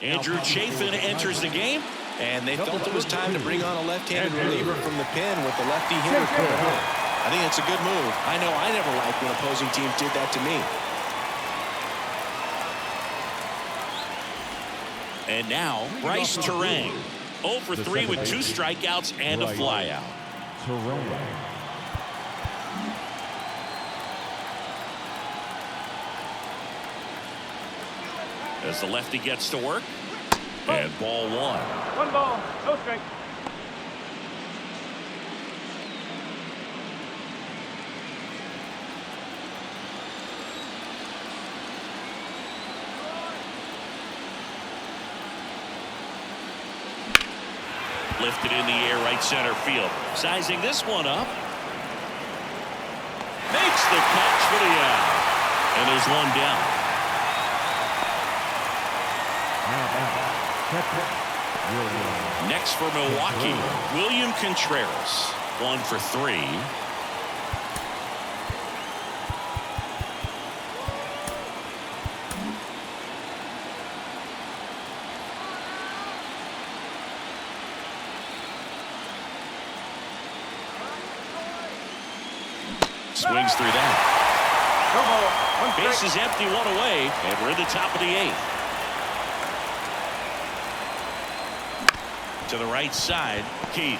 Andrew Chafin enters the game. And they felt it was time to bring on a left-handed reliever from the pen with the lefty hitter coming home. I think it's a good move. I know I never liked when opposing teams did that to me. And now Bryce Terang, 0 for 3 with 2 strikeouts and a flyout. As the lefty gets to work. And ball 1. 1 ball, no strike. Lifted in the air, right center field. Sizing this one up. Makes the catch for the out. And there's 1 down. Next for Milwaukee, William Contreras. 1 for 3. Swings through that. Base is empty, 1 away, and we're in the top of the 8th. To the right side, Keith.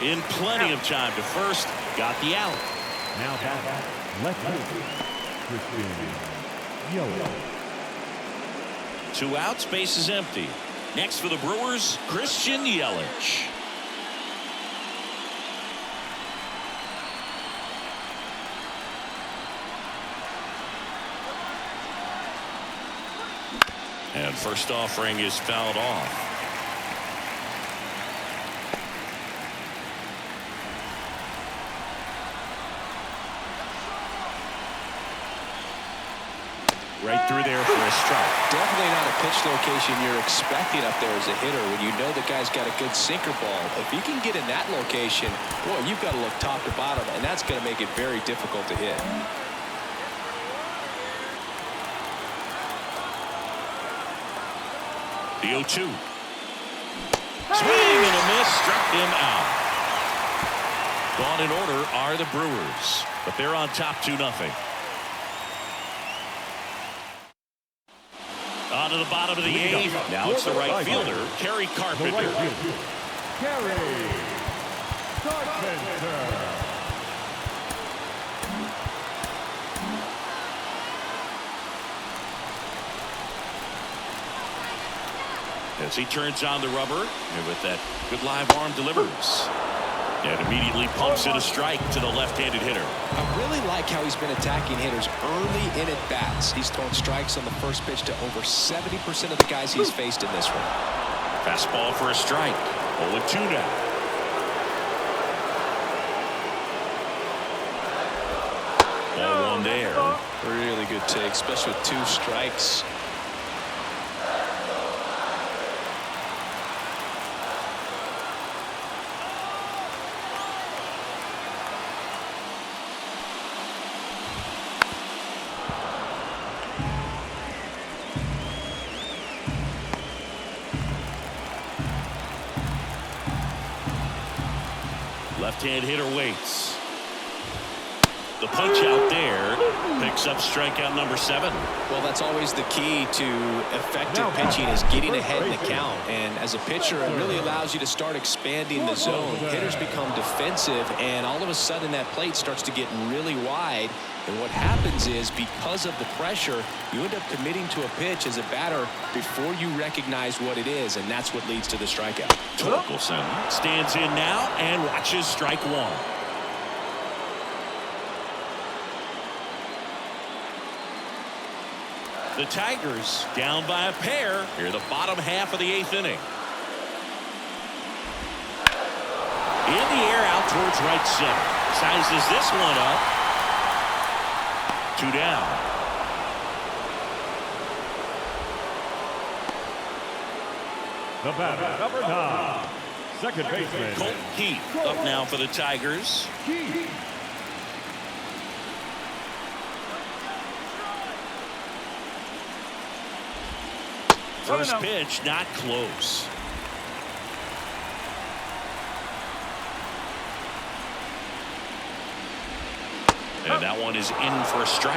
In plenty of time to first, got the out. Now back, left fielder, Yellow. 2 outs, base is empty. Next for the Brewers, Christian Yelich. And first offering is fouled off. Right through there for a strike. Definitely not a pitch location you're expecting up there as a hitter when you know the guy's got a good sinker ball. If he can get in that location, boy, you've got to look top to bottom, and that's going to make it very difficult to hit. The 0-2. Swing and a miss, struck him out. Gone in order are the Brewers, but they're on top 2-0. On to the bottom of the 8th. Now it's the right fielder, Kerry Carpenter. Kerry Carpenter. As he turns on the rubber, and with that good live arm delivers. And immediately pumps in a strike to the left-handed hitter. I really like how he's been attacking hitters early in at-bats. He's thrown strikes on the first pitch to over 70% of the guys he's faced in this one. Fastball for a strike. 0-2 now. Ball 1 there. Really good take, especially with 2 strikes. Left-hand hitter waits. The punch out there picks up strikeout number 7. Well, that's always the key to effective pitching, is getting ahead in the count. And as a pitcher, it really allows you to start expanding the zone. Hitters become defensive, and all of a sudden that plate starts to get really wide. And what happens is, because of the pressure, you end up committing to a pitch as a batter before you recognize what it is, and that's what leads to the strikeout. Torkelson stands in now and watches strike 1. The Tigers down by a pair here the bottom half of the 8th inning. In the air out towards right center. Sizes this one up. 2 down. The batter, number 9, second baseman Colt Keith up now for the Tigers. First pitch not close. And that one is in for a strike.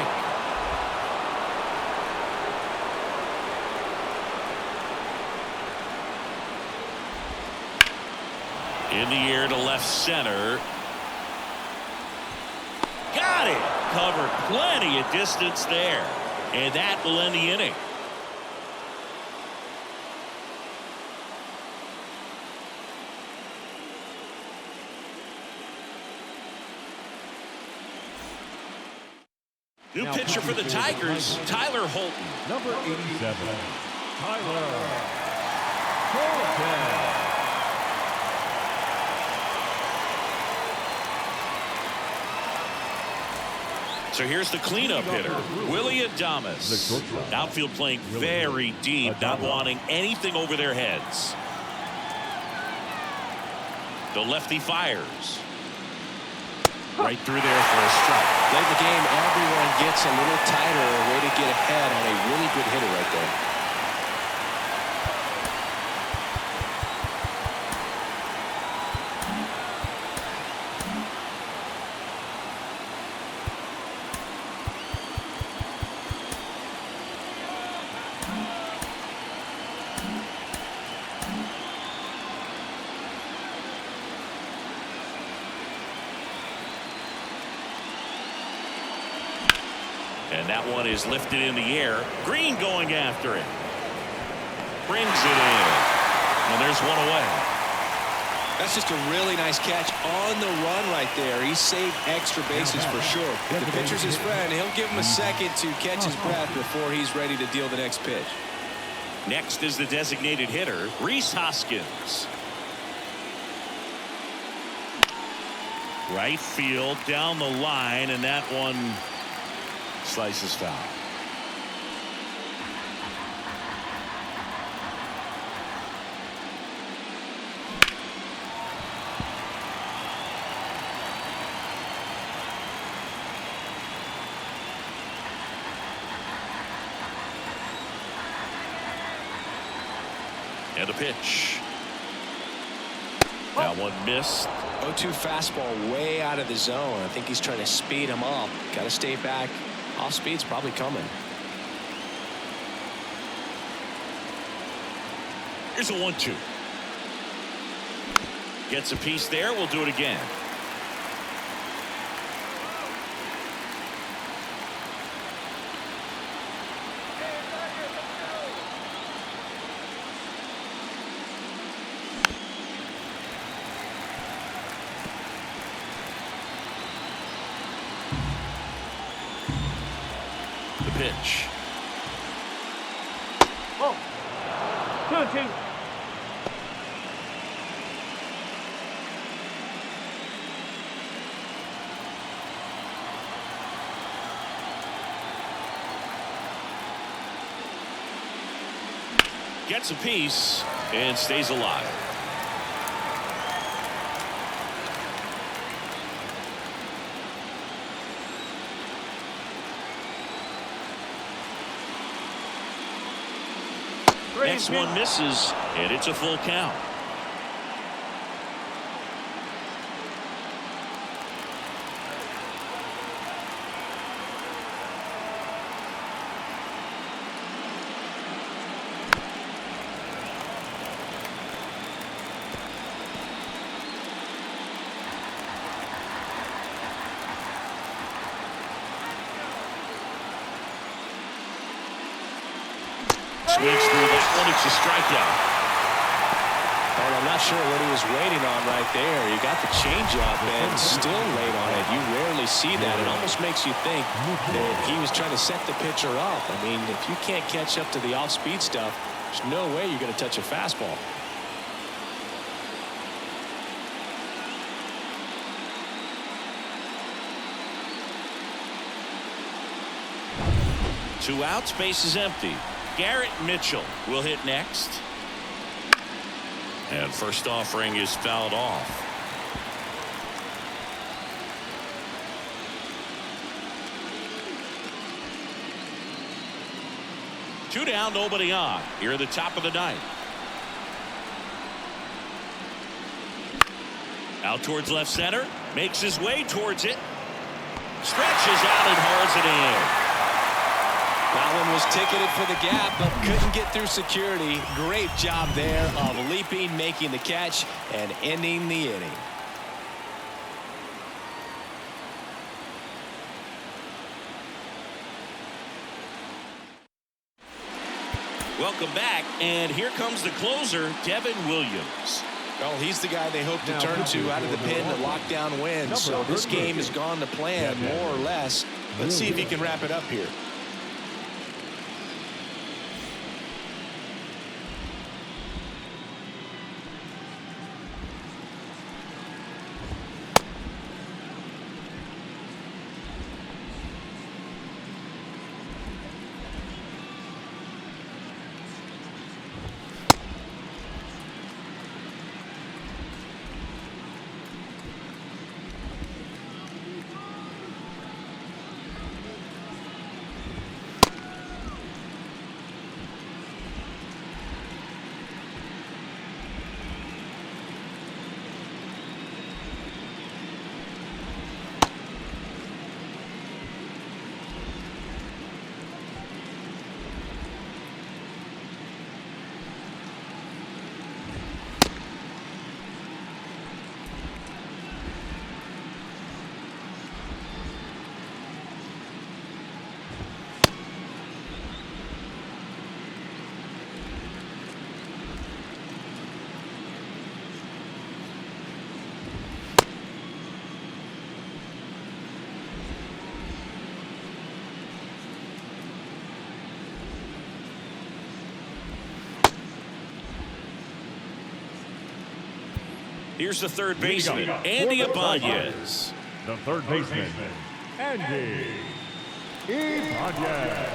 In the air to left center. Got it. Covered plenty of distance there. And that will end the inning. New pitcher for the Tigers, Tyler Holton. Number 87, Tyler Holton. So here's the cleanup hitter, Willie Adames. Outfield playing very deep, not wanting anything over their heads. The lefty fires. Right through there for a strike. Late in the game, everyone gets a little tighter, a way to get ahead on a really good hitter right there. And that one is lifted in the air. Green going after it. Brings it in. And there's one away. That's just a really nice catch on the run right there. He saved extra bases for sure. If the pitcher's his friend, he'll give him a second to catch his breath before he's ready to deal the next pitch. Next is the designated hitter, Rhys Hoskins. Right field down the line, and that one slices foul. And a pitch. That one missed. 0-2 fastball way out of the zone. I think he's trying to speed him up. Got to stay back. Off speed's probably coming. Here's a 1-2. Gets a piece there. We'll do it again. The pitch. Oh. 2-2. Gets a piece and stays alive. Next one misses, and it's a full count. Swings through that one. It's a strikeout. Well, I'm not sure what he was waiting on right there. He got the changeup and still late on it. You rarely see that. It almost makes you think that he was trying to set the pitcher up. I mean, if you can't catch up to the off-speed stuff, there's no way you're going to touch a fastball. Two outs, base is empty. Garrett Mitchell will hit next. And first offering is fouled off. Two down, nobody on. Here at the top of the ninth. Out towards left center. Makes his way towards it. Stretches out and hauls it in. That one was ticketed for the gap, but couldn't get through security. Great job there of leaping, making the catch, and ending the inning. Welcome back, and here comes the closer, Devin Williams. Well, he's the guy they hope to turn to out of the pen to lock down wins. So this game has gone to plan, more or less. Let's see if he can wrap it up here. Here's the third baseman, Andy Ibanez. The third baseman, Andy Ibanez.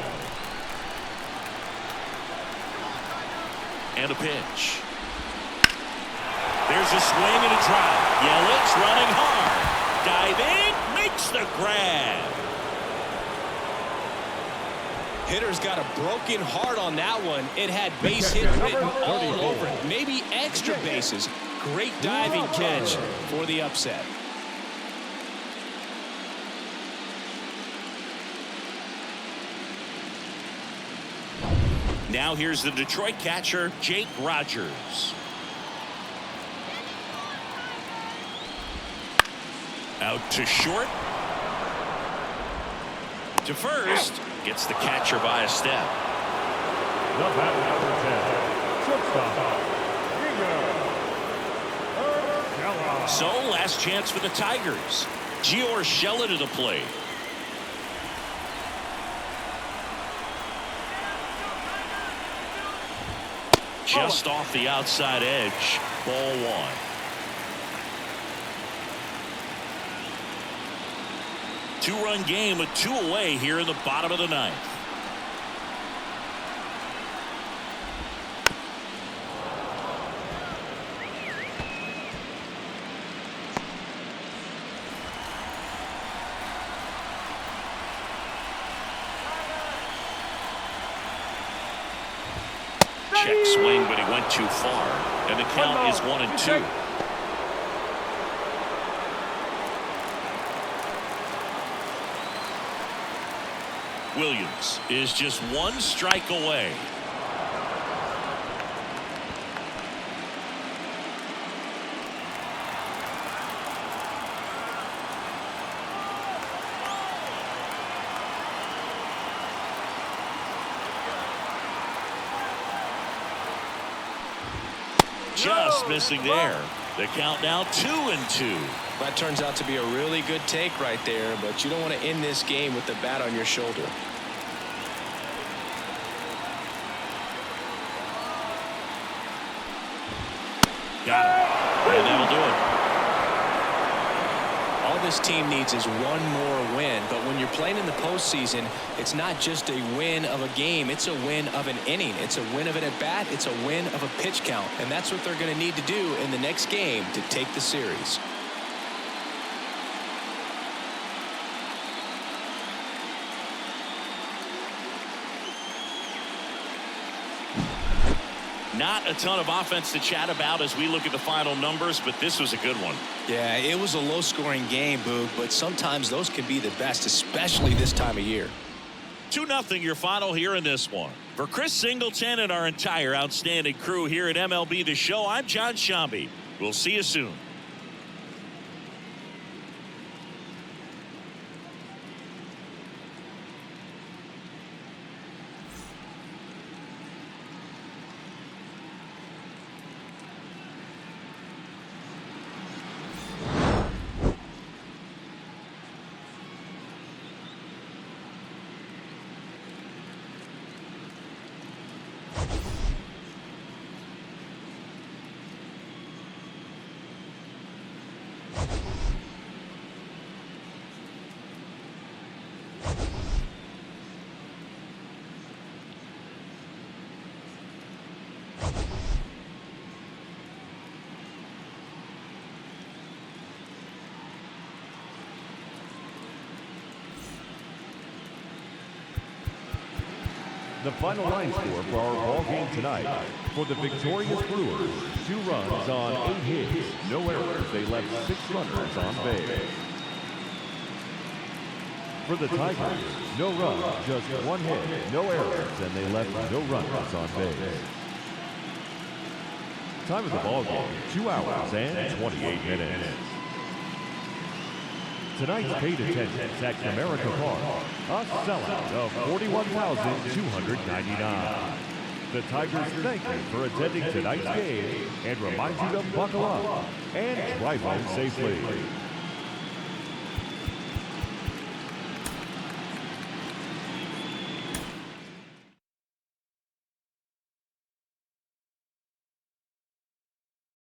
And a pitch. There's a swing and a drive. Yelich running hard. Dive in, makes the grab. Hitter's got a broken heart on that one. It had base hit written all over it. Maybe extra bases. Great diving catch for the upset. Now here's the Detroit catcher, Jake Rogers. Out to short. To first. Gets the catcher by a step. The batter number 10. Shortstop. So last chance for the Tigers. Gio Urshela to the plate. Just off the outside edge. Ball one. Two-run game with 2 away here in the bottom of the 9th. Check swing, but he went too far. And the count is 1-2. Williams is just 1 strike away. Just missing there. The count now 2-2. That turns out to be a really good take right there, but you don't want to end this game with the bat on your shoulder. Got it. And that'll do it. All this team needs is one more win, but when you're playing in the postseason, it's not just a win of a game, it's a win of an inning. It's a win of an at-bat, it's a win of a pitch count, and that's what they're going to need to do in the next game to take the series. Not a ton of offense to chat about as we look at the final numbers, but this was a good one. Yeah, it was a low-scoring game, Boog, but sometimes those can be the best, especially this time of year. 2-0 your final here in this one. For Chris Singleton and our entire outstanding crew here at MLB The Show, I'm John Shambi. We'll see you soon. The final line score for our ball game tonight. For the victorious Brewers, 2 runs on 8 hits, no errors. They left 6 runners on base. For the Tigers, no runs, just 1 hit, no errors, and they left no runners on base. Time of the ball game, 2 hours and 28 minutes. Tonight's paid attendance at Comerica Park, a sellout of 41,299. The Tigers thank you for attending tonight's game and remind you to buckle up and drive home safely.